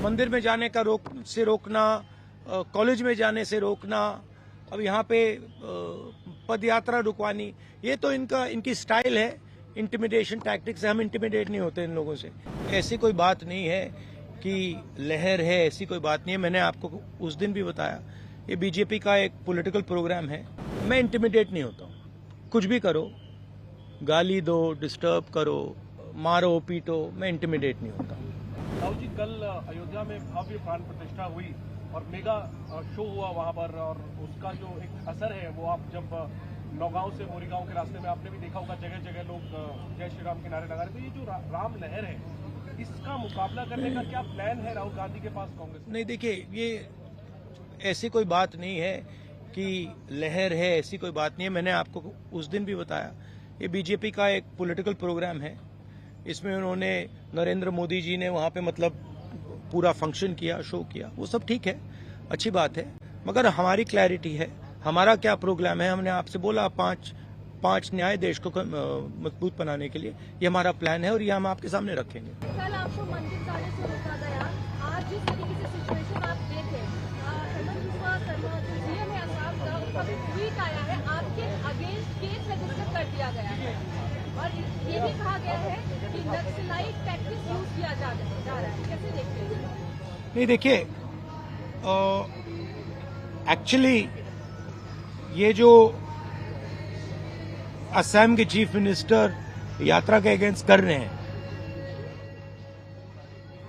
मंदिर में जाने का रोकना, कॉलेज में जाने से रोकना, अब यहाँ पे पद यात्रा रुकवानी, ये तो इनकी स्टाइल है। इंटिमिडेशन टैक्टिक्स से हम इंटिमिडेट नहीं होते इन लोगों से। ऐसी कोई बात नहीं है कि लहर है, ऐसी कोई बात नहीं है। मैंने आपको उस दिन भी बताया, ये बीजेपी का एक पॉलिटिकल प्रोग्राम है। मैं इंटिमिडेट नहीं होता हूँ। कुछ भी करो, गाली दो, डिस्टर्ब करो, मारो पीटो, मैं इंटिमिडेट नहीं होता हूँ। राहुल जी, कल अयोध्या में भव्य प्राण प्रतिष्ठा हुई और मेगा शो हुआ वहां पर, और उसका जो एक असर है वो आप जब नौगांव से मोरीगांव के रास्ते में आपने भी देखा होगा, जगह जगह लोग जय श्री राम के नारे लगा रहे। तो ये जो राम लहर है, इसका मुकाबला करने का क्या प्लान है राहुल गांधी के पास, कांग्रेस? नहीं, देखिए, ये ऐसी कोई बात नहीं है कि लहर है, ऐसी कोई बात नहीं है। मैंने आपको उस दिन भी बताया, ये बीजेपी का एक पॉलिटिकल प्रोग्राम है। इसमें उन्होंने नरेंद्र मोदी जी ने वहां पे मतलब पूरा फंक्शन किया, शो किया, वो सब ठीक है, अच्छी बात है। मगर हमारी क्लैरिटी है, हमारा क्या प्रोग्राम है। हमने आपसे बोला पांच न्याय देश को मजबूत बनाने के लिए, ये हमारा प्लान है और ये हम आपके सामने रखेंगे। कल आपको मंदिर जाने से रोका गया, आज जिस तरीके से सिचुएशन आप देखे, हेमंत बिस्वा शर्मा जो सीएम है असम का, उसका भी ट्वीट आया है, आपके अगेंस्ट केस रजिस्टर कर दिया गया है और ये भी कहा गया है कि नक्सलाइट टैक्टिक्स यूज किया जा रहा है। कैसे देखते हैं? नहीं, देखिए, एक्चुअली ये जो असम के चीफ मिनिस्टर यात्रा के अगेंस्ट कर रहे हैं,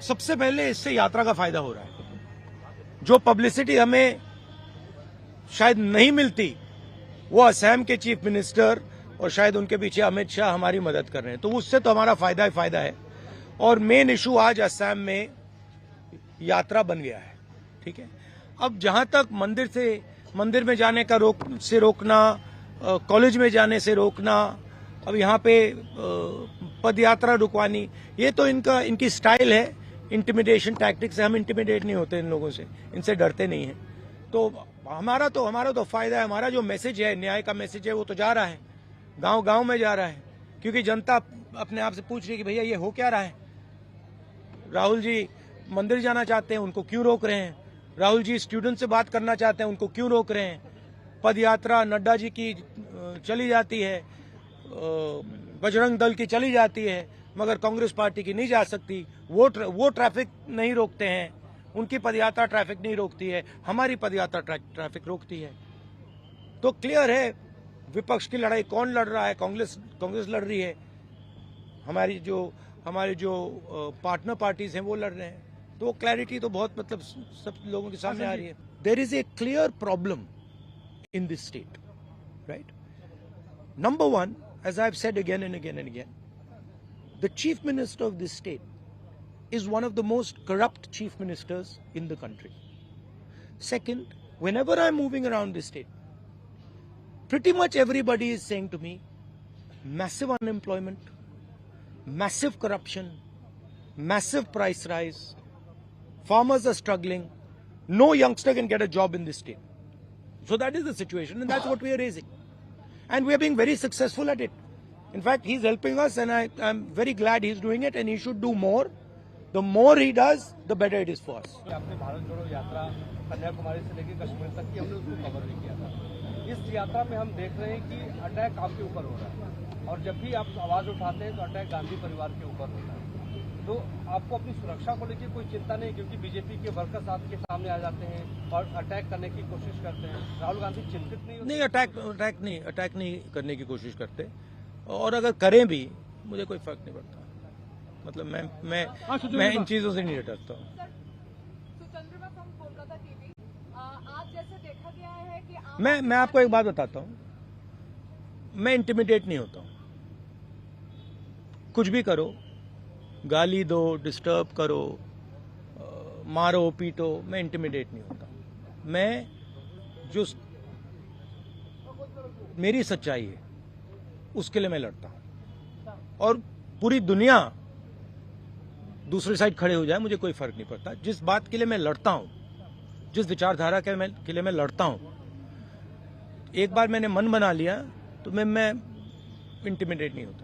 सबसे पहले इससे यात्रा का फायदा हो रहा है। जो पब्लिसिटी हमें शायद नहीं मिलती, वो असम के चीफ मिनिस्टर और शायद उनके पीछे अमित शाह हमारी मदद कर रहे हैं, तो उससे तो हमारा फायदा ही फायदा है। और मेन इशू आज असम में यात्रा बन गया है, ठीक है। अब जहां तक मंदिर में जाने का रोकना, कॉलेज में जाने से रोकना, अब यहाँ पे पद यात्रा रुकवानी, ये तो इनकी स्टाइल है। इंटिमिडेशन टैक्टिक्स से हम इंटिमिडेट नहीं होते इन लोगों से, इनसे डरते नहीं हैं। तो हमारा तो फायदा है। हमारा जो मैसेज है, न्याय का मैसेज है, वो तो जा रहा है, गांव गांव में जा रहा है, क्योंकि जनता अपने आप से पूछ रही है कि भैया ये हो क्या रहा है। राहुल जी मंदिर जाना चाहते हैं, उनको क्यों रोक रहे हैं? राहुल जी स्टूडेंट से बात करना चाहते हैं, उनको क्यों रोक रहे हैं? पद यात्रा नड्डा जी की चली जाती है, बजरंग दल की चली जाती है, मगर कांग्रेस पार्टी की नहीं जा सकती। वो ट्रैफिक नहीं रोकते हैं, उनकी पदयात्रा ट्रैफिक नहीं रोकती है, हमारी पदयात्रा ट्रैफिक रोकती है। तो क्लियर है, विपक्ष की लड़ाई कौन लड़ रहा है? कांग्रेस लड़ रही है, हमारी जो पार्टनर पार्टीज हैं वो लड़ रहे हैं। तो क्लैरिटी तो बहुत मतलब सब लोगों के सामने आ रही है। There is a clear problem in this state, right? Number one, as I've said again and again and again, the chief minister of this state is one of the most corrupt chief ministers in the country. Second, whenever I'm moving around this state, pretty much everybody is saying to me, massive unemployment, massive corruption, massive price rise, farmers are struggling, no youngster can get a job in this state. So that is the situation, and that's what we are raising. And we are being very successful at it. In fact, he's helping us, and I'm very glad he's doing it, and he should do more. The more he does, the better it is for us. आपने भारत जोड़ो यात्रा कन्याकुमारी से लेकर कश्मीर तक की हमने उसको cover नहीं किया था। इस यात्रा में हम देख रहे हैं कि अटैक आपके ऊपर हो रहा है, और जब भी आप आवाज उठाते हैं तो अटैक गांधी परिवार के ऊपर होता है। तो आपको अपनी सुरक्षा को लेकर कोई चिंता नहीं, क्योंकि बीजेपी के वर्कर्स आपके सामने आ जाते हैं और अटैक करने की कोशिश करते हैं। राहुल गांधी चिंतित नहीं होते? नहीं, अटैक नहीं करने की कोशिश करते, और अगर करें भी मुझे कोई फर्क नहीं पड़ता। मतलब मैं इन चीजों से नहीं डरता हूँ। मैं आपको एक बात बताता हूँ, मैं इंटिमिडेट नहीं होता हूँ। कुछ भी करो, गाली दो, डिस्टर्ब करो, मारो पीटो, मैं इंटिमिडेट नहीं होता। मैं जो मेरी सच्चाई है उसके लिए मैं लड़ता हूं, और पूरी दुनिया दूसरी साइड खड़े हो जाए, मुझे कोई फर्क नहीं पड़ता। जिस बात के लिए मैं लड़ता हूं, जिस विचारधारा के लिए मैं लड़ता हूं, एक बार मैंने मन बना लिया तो मैं इंटिमिडेट नहीं होता।